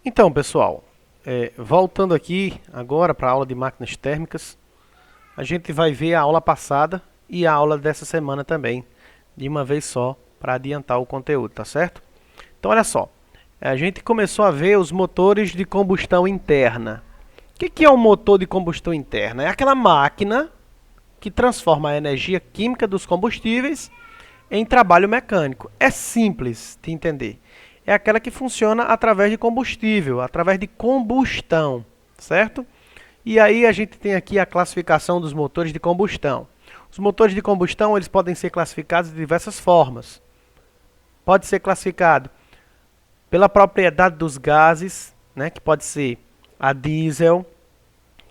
Então, pessoal, voltando aqui agora para a aula de máquinas térmicas, a gente vai ver a aula passada e a aula dessa semana também, de uma vez só, para adiantar o conteúdo, tá certo? Então, olha só, a gente começou a ver os motores de combustão interna. O que é um motor de combustão interna? É aquela máquina que transforma a energia química dos combustíveis em trabalho mecânico. É simples de entender. É aquela que funciona através de combustível, através de combustão, certo? E aí a gente tem aqui a classificação dos motores de combustão. Os motores de combustão eles podem ser classificados de diversas formas. Pode ser classificado pela propriedade dos gases, né, que pode ser a diesel,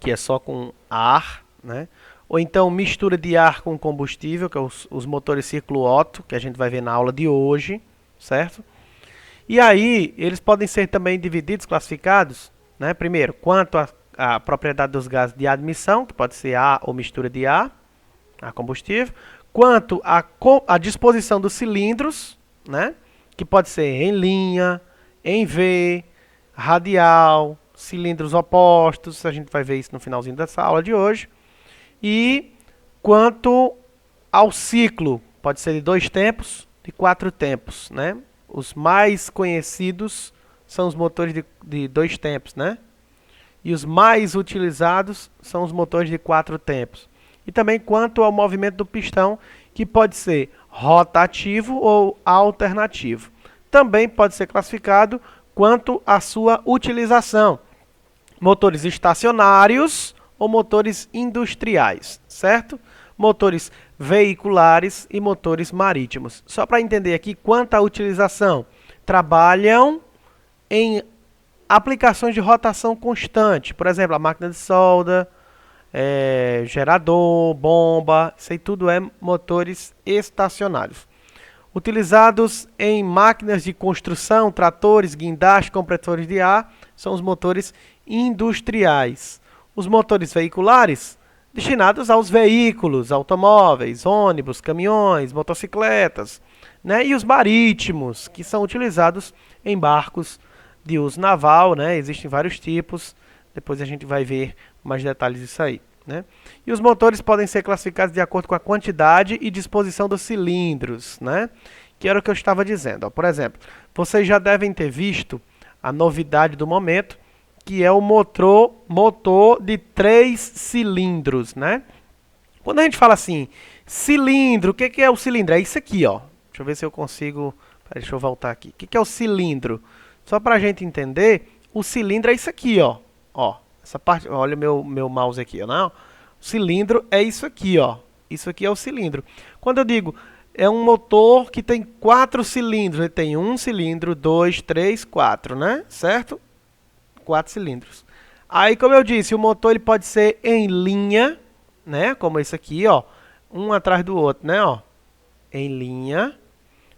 que é só com ar, né? Ou então mistura de ar com combustível, que é os motores círculo Otto, que a gente vai ver na aula de hoje, certo? E aí, eles podem ser também divididos, classificados, né? Primeiro, quanto à propriedade dos gases de admissão, que pode ser ar ou mistura de ar, a combustível. Quanto à disposição dos cilindros, né? Que pode ser em linha, em V, radial, cilindros opostos. A gente vai ver isso no finalzinho dessa aula de hoje. E quanto ao ciclo, pode ser de 2 tempos, de 4 tempos, né? Os mais conhecidos são os motores de 2 tempos, né? E os mais utilizados são os motores de 4 tempos. E também quanto ao movimento do pistão, que pode ser rotativo ou alternativo. Também pode ser classificado quanto à sua utilização. Motores estacionários ou motores industriais, certo? Motores veiculares e motores marítimos. Só para entender aqui quanto à utilização. Trabalham em aplicações de rotação constante. Por exemplo, a máquina de solda, gerador, bomba. Isso aí tudo é motores estacionários. Utilizados em máquinas de construção, tratores, guindastes, compressores de ar, são os motores industriais. Os motores veiculares, destinados aos veículos, automóveis, ônibus, caminhões, motocicletas, né? E os marítimos, que são utilizados em barcos de uso naval, né? Existem vários tipos, depois a gente vai ver mais detalhes disso aí, né? E os motores podem ser classificados de acordo com a quantidade e disposição dos cilindros, né? Que era o que eu estava dizendo. Ó. Por exemplo, vocês já devem ter visto a novidade do momento, que é o motor de 3 cilindros, né? Quando a gente fala assim, cilindro, o que é o cilindro? É isso aqui, ó. Deixa eu ver se eu consigo... Deixa eu voltar aqui. O que é o cilindro? Só para a gente entender, o cilindro é isso aqui, ó. Ó, essa parte, olha o meu mouse aqui, ó. Não? O cilindro é isso aqui, ó. Isso aqui é o cilindro. Quando eu digo, é um motor que tem 4 cilindros, ele tem 1 cilindro, 2, 3, 4, né? Certo? 4 cilindros. Aí, como eu disse, o motor ele pode ser em linha, né? Como esse aqui, ó, um atrás do outro, né? Ó, em linha.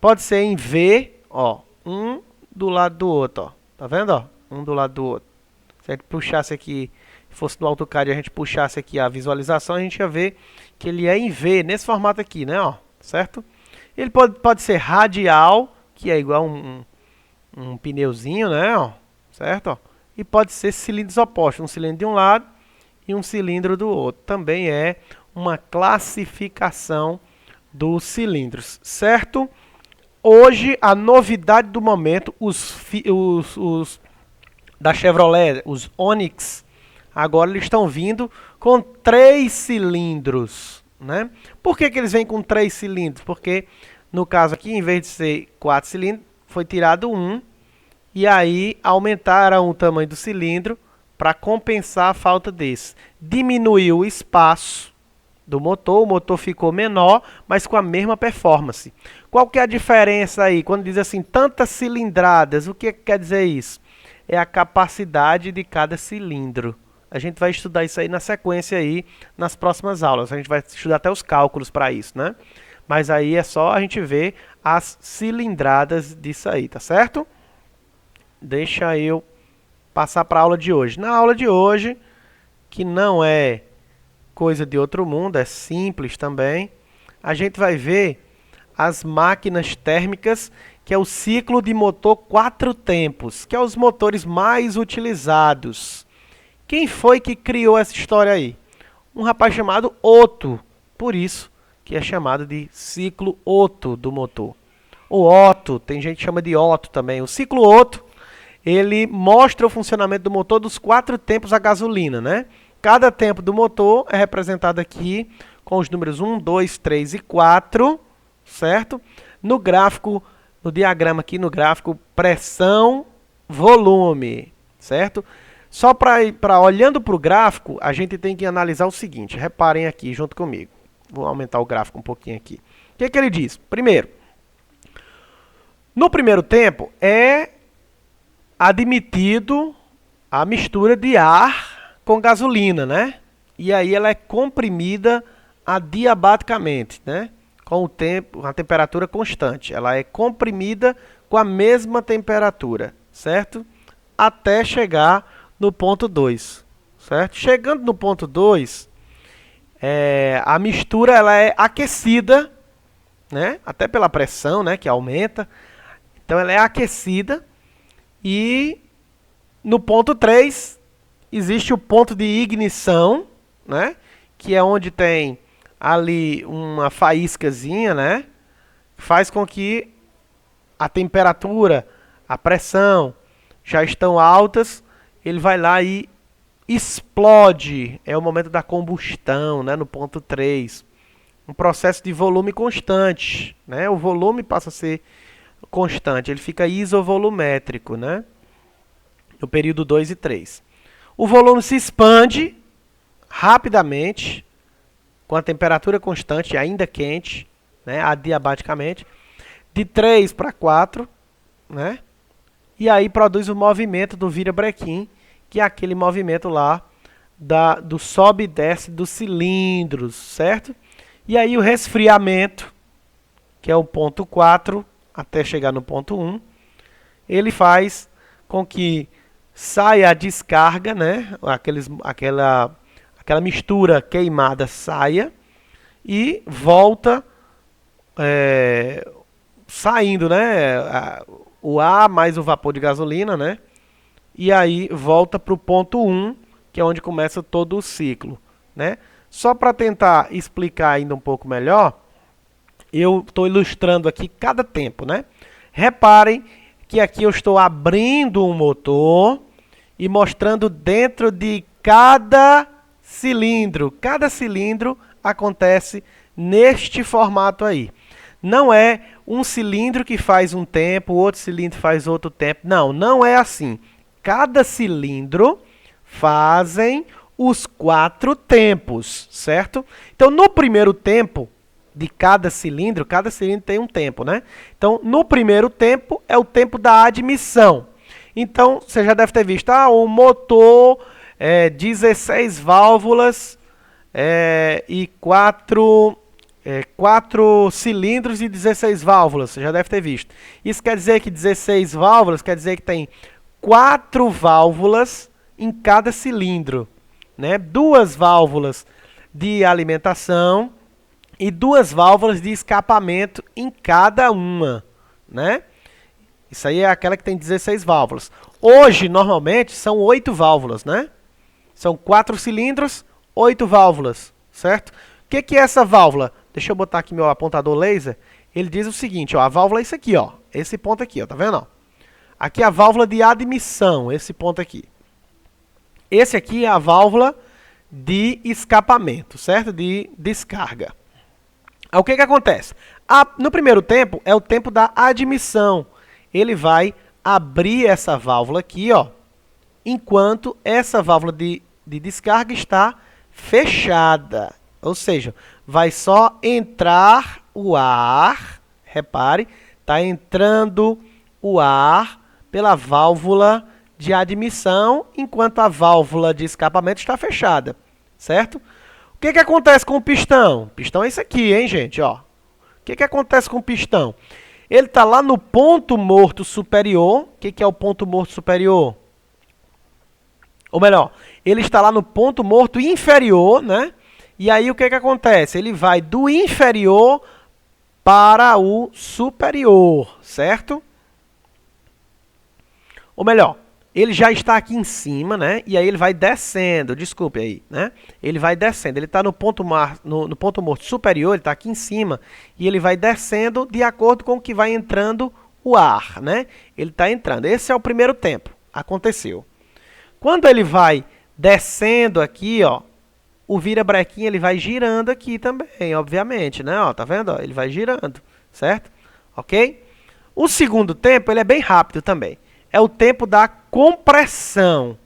Pode ser em V, ó, um do lado do outro, ó. Tá vendo, ó? Um do lado do outro. Se a gente puxasse aqui, fosse no AutoCAD, a gente puxasse aqui a visualização, a gente ia ver que ele é em V, nesse formato aqui, né? Ó, certo? Ele pode ser radial, que é igual um pneuzinho, né? Ó, certo? Ó. E pode ser cilindros opostos, um cilindro de um lado e um cilindro do outro. Também é uma classificação dos cilindros, certo? Hoje, a novidade do momento, os da Chevrolet, os Onix, agora eles estão vindo com 3 cilindros, né? Por que eles vêm com 3 cilindros? Porque, no caso aqui, em vez de ser 4 cilindros, foi tirado um. E aí aumentaram o tamanho do cilindro para compensar a falta desse. Diminuiu o espaço do motor, o motor ficou menor, mas com a mesma performance. Qual que é a diferença aí? Quando diz assim, tantas cilindradas, o que quer dizer isso? É a capacidade de cada cilindro. A gente vai estudar isso aí na sequência aí, nas próximas aulas. A gente vai estudar até os cálculos para isso, né? Mas aí é só a gente ver as cilindradas disso aí, tá certo? Deixa eu passar para a aula de hoje. Na aula de hoje, que não é coisa de outro mundo, é simples também, a gente vai ver as máquinas térmicas que é o ciclo de motor 4 tempos, que é os motores mais utilizados. Quem foi que criou essa história aí? Um rapaz chamado Otto, por isso que é chamado de ciclo Otto do motor. O Otto, tem gente que chama de Otto também. O ciclo Otto, ele mostra o funcionamento do motor dos 4 tempos a gasolina, né? Cada tempo do motor é representado aqui com os números 1, 2, 3 e 4, certo? No gráfico, no diagrama aqui, no gráfico, pressão, volume, certo? Só para olhando para o gráfico, a gente tem que analisar o seguinte, reparem aqui junto comigo. Vou aumentar o gráfico um pouquinho aqui. O que ele diz? Primeiro, no primeiro tempo é admitido a mistura de ar com gasolina, né? E aí ela é comprimida adiabaticamente, né? Com o tempo, a temperatura constante. Ela é comprimida com a mesma temperatura, certo? Até chegar no ponto 2, certo? Chegando no ponto 2, a mistura ela é aquecida, né? Até pela pressão, né? Que aumenta. Então ela é aquecida e no ponto 3 existe o ponto de ignição, né? Que é onde tem ali uma faíscazinha, né? Faz com que a temperatura, a pressão já estão altas, ele vai lá e explode. É o momento da combustão, né? No ponto 3. Um processo de volume constante, né? O volume passa a ser constante, ele fica isovolumétrico, né? No período 2 e 3. O volume se expande rapidamente, com a temperatura constante, ainda quente, né? Adiabaticamente, de 3 para 4, né? E aí produz o movimento do virabrequim, que é aquele movimento lá do sobe e desce dos cilindros, certo? E aí o resfriamento, que é o ponto 4, até chegar no ponto 1, ele faz com que saia a descarga, né? Aquela mistura queimada saia e volta saindo, né? O ar mais o vapor de gasolina, né? E aí volta para o ponto 1, que é onde começa todo o ciclo, né? Só para tentar explicar ainda um pouco melhor, eu estou ilustrando aqui cada tempo, né? Reparem que aqui eu estou abrindo um motor e mostrando dentro de cada cilindro. Cada cilindro acontece neste formato aí. Não é um cilindro que faz um tempo, outro cilindro faz outro tempo. Não, não é assim. Cada cilindro fazem os 4 tempos, certo? Então, no primeiro tempo de cada cilindro tem um tempo, né? Então, no primeiro tempo é o tempo da admissão. Então, você já deve ter visto, o motor 16 válvulas e 4 cilindros e 16 válvulas, você já deve ter visto. Isso quer dizer que 16 válvulas quer dizer que tem 4 válvulas em cada cilindro, né? 2 válvulas de alimentação e 2 válvulas de escapamento em cada uma, né? Isso aí é aquela que tem 16 válvulas. Hoje, normalmente, são 8 válvulas, né? São 4 cilindros, 8 válvulas, certo? O que é essa válvula? Deixa eu botar aqui meu apontador laser. Ele diz o seguinte, ó, a válvula é isso aqui, ó. Esse ponto aqui, ó, tá vendo? Ó? Aqui é a válvula de admissão, esse ponto aqui. Esse aqui é a válvula de escapamento, certo? De descarga. O que acontece? No primeiro tempo, é o tempo da admissão. Ele vai abrir essa válvula aqui, ó, enquanto essa válvula de descarga está fechada. Ou seja, vai só entrar o ar, repare, está entrando o ar pela válvula de admissão, enquanto a válvula de escapamento está fechada, certo? O que acontece com o pistão? O pistão é isso aqui, hein, gente? Ó. O que acontece com o pistão? Ele está lá no ponto morto superior. O que é o ponto morto superior? Ou melhor, ele está lá no ponto morto inferior, né? E aí o que acontece? Ele vai do inferior para o superior, certo? Ou melhor, ele já está aqui em cima, né? E aí ele vai descendo, desculpe aí, né? Ele vai descendo, ele está no ponto morto superior, ele está aqui em cima, e ele vai descendo de acordo com o que vai entrando o ar, né? Ele está entrando. Esse é o primeiro tempo, aconteceu. Quando ele vai descendo aqui, ó, o virabrequim ele vai girando aqui também, obviamente, né? Ó, tá vendo? Ó, ele vai girando, certo? Ok? O segundo tempo, ele é bem rápido também. É o tempo da compressão.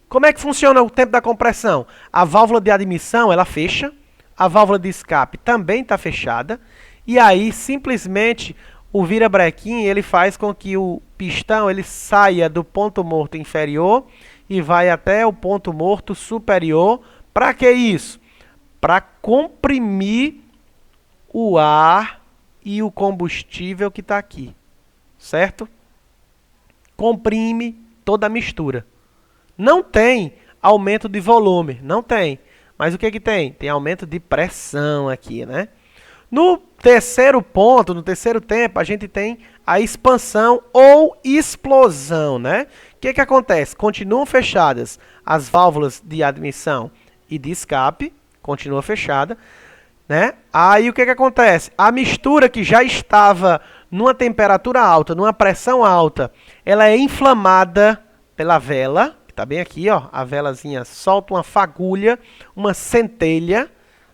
Como é que funciona o tempo da compressão? A válvula de admissão, ela fecha. A válvula de escape também está fechada. E aí, simplesmente, o virabrequim, ele faz com que o pistão ele saia do ponto morto inferior e vai até o ponto morto superior. Para que isso? Para comprimir o ar e o combustível que está aqui, certo? Comprime toda a mistura. Não tem aumento de volume, não tem. Mas o que que tem? Tem aumento de pressão aqui, né? No terceiro ponto, no terceiro tempo, a gente tem a expansão ou explosão, né? O que que acontece? Continuam fechadas as válvulas de admissão e de escape, continua fechada, né? Aí o que que acontece? A mistura que já estava numa temperatura alta, numa pressão alta, ela é inflamada pela vela, que está bem aqui, ó, a velazinha solta uma fagulha, uma centelha,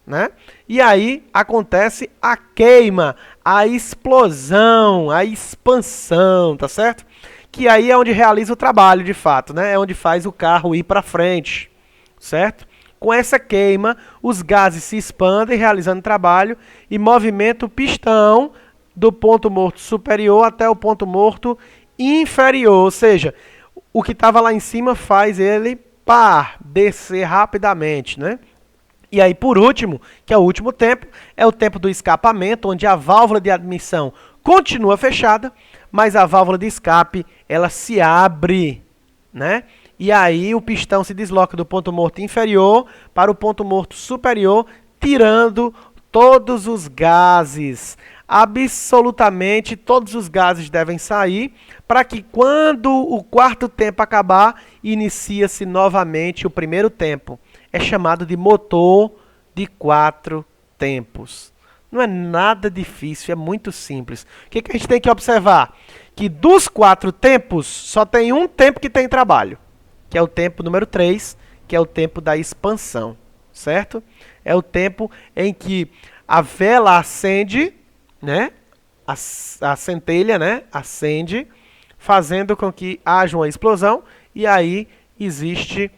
né? E aí acontece a queima, a explosão, a expansão, tá certo? Que aí é onde realiza o trabalho de fato, né? É onde faz o carro ir para frente, certo? Com essa queima, os gases se expandem, realizando trabalho e movimenta o pistão do ponto morto superior até o ponto morto inferior. Ou seja, o que estava lá em cima faz ele descer rapidamente, né? E aí, por último, que é o último tempo, é o tempo do escapamento, onde a válvula de admissão continua fechada, mas a válvula de escape, ela se abre, né? E aí o pistão se desloca do ponto morto inferior para o ponto morto superior, tirando todos os gases. Absolutamente todos os gases devem sair, para que quando o quarto tempo acabar, inicia-se novamente o primeiro tempo. É chamado de motor de 4 tempos. Não é nada difícil, é muito simples. O que a gente tem que observar? Que dos 4 tempos, só tem um tempo que tem trabalho, que é o tempo número 3, que é o tempo da expansão, certo? É o tempo em que a vela acende, né? A centelha, né? Acende, fazendo com que haja uma explosão, e aí existe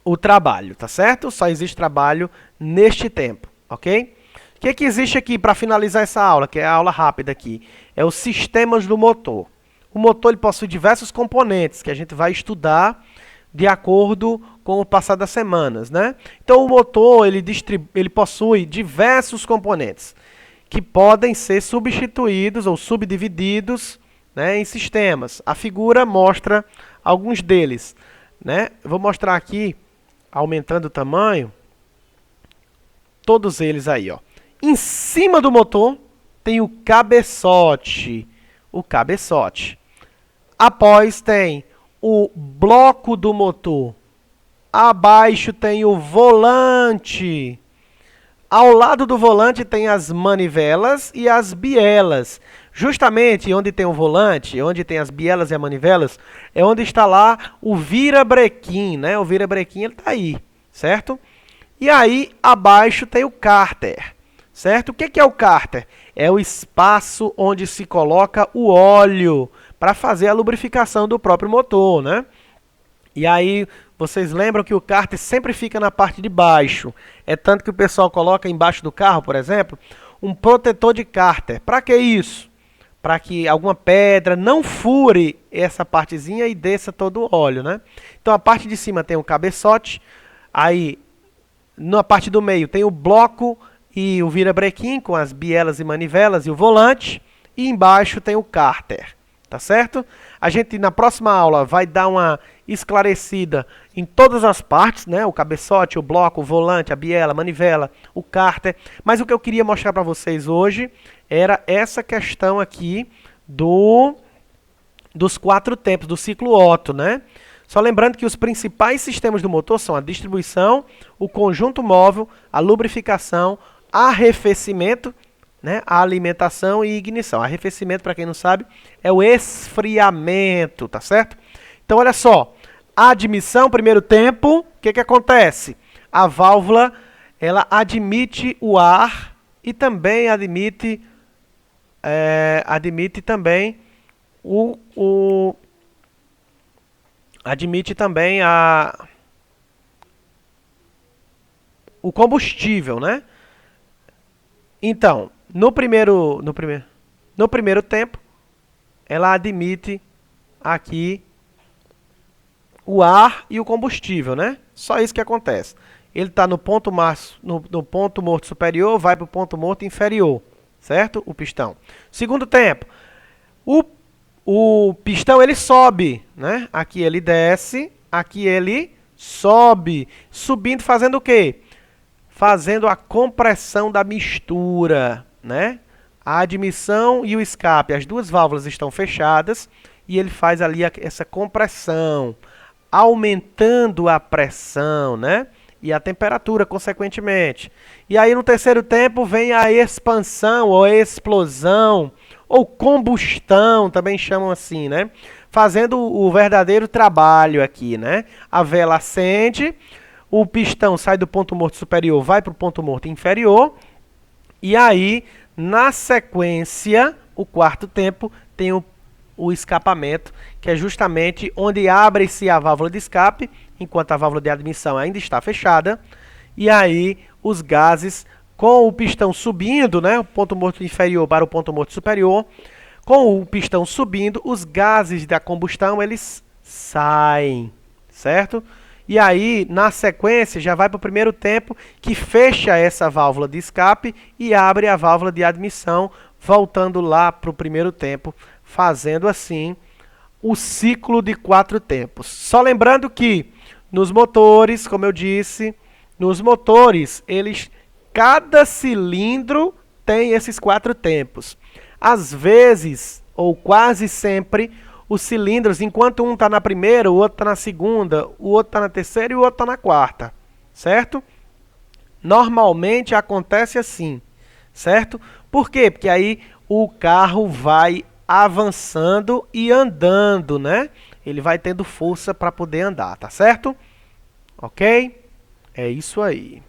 o trabalho, tá certo? Só existe trabalho neste tempo, ok? O que existe aqui para finalizar essa aula, que é a aula rápida aqui? É os sistemas do motor. O motor ele possui diversos componentes que a gente vai estudar de acordo com o passar das semanas, né? Então o motor ele possui diversos componentes que podem ser substituídos ou subdivididos, né, em sistemas. A figura mostra alguns deles, né? Eu vou mostrar aqui, aumentando o tamanho, todos eles aí, ó. Em cima do motor tem o cabeçote, Após tem o bloco do motor. Abaixo tem o volante. Ao lado do volante tem as manivelas e as bielas. Justamente onde tem o volante, onde tem as bielas e as manivelas, é onde está lá o virabrequim, né? O virabrequim ele está aí, certo? E aí abaixo tem o cárter, certo? O que é o cárter? É o espaço onde se coloca o óleo para fazer a lubrificação do próprio motor, né? E aí, vocês lembram que o cárter sempre fica na parte de baixo. É tanto que o pessoal coloca embaixo do carro, por exemplo, um protetor de cárter. Para que isso? Para que alguma pedra não fure essa partezinha e desça todo o óleo, né? Então, a parte de cima tem o cabeçote. Aí, na parte do meio, tem o bloco e o virabrequim com as bielas e manivelas e o volante. E embaixo tem o cárter. Tá certo? A gente na próxima aula vai dar uma esclarecida em todas as partes, né? O cabeçote, o bloco, o volante, a biela, a manivela, o cárter. Mas o que eu queria mostrar para vocês hoje era essa questão aqui dos 4 tempos, do ciclo Otto, né? Só lembrando que os principais sistemas do motor são a distribuição, o conjunto móvel, a lubrificação, arrefecimento, né? A alimentação e ignição. Arrefecimento, para quem não sabe, é o esfriamento, tá certo? Então, olha só, admissão, primeiro tempo, o que que acontece? A válvula, ela admite o ar e também admite também admite também o combustível, né? Então, no primeiro tempo, ela admite aqui o ar e o combustível, né? Só isso que acontece. Ele está no ponto no ponto morto superior, vai para o ponto morto inferior, certo? O pistão. Segundo tempo, o pistão ele sobe, né? Aqui ele desce, aqui ele sobe, subindo fazendo o quê? Fazendo a compressão da mistura, né? A admissão e o escape, as duas válvulas estão fechadas e ele faz ali essa compressão, aumentando a pressão, né? E a temperatura, consequentemente. E aí no terceiro tempo vem a expansão ou explosão, ou combustão, também chamam assim, né? Fazendo o verdadeiro trabalho aqui, né? A vela acende, o pistão sai do ponto morto superior, vai para o ponto morto inferior, e aí, na sequência, o quarto tempo tem o escapamento, que é justamente onde abre-se a válvula de escape, enquanto a válvula de admissão ainda está fechada, e aí os gases, com o pistão subindo, né, o ponto morto inferior para o ponto morto superior, com o pistão subindo, os gases da combustão, eles saem, certo? E aí, na sequência, já vai para o primeiro tempo, que fecha essa válvula de escape e abre a válvula de admissão, voltando lá para o primeiro tempo, fazendo assim o ciclo de 4 tempos. Só lembrando que nos motores, como eu disse, nos motores, cada cilindro tem esses 4 tempos. Às vezes, ou quase sempre, os cilindros, enquanto um está na primeira, o outro está na segunda, o outro está na terceira e o outro está na quarta, certo? Normalmente acontece assim, certo? Por quê? Porque aí o carro vai avançando e andando, né? Ele vai tendo força para poder andar, tá certo? Ok? É isso aí.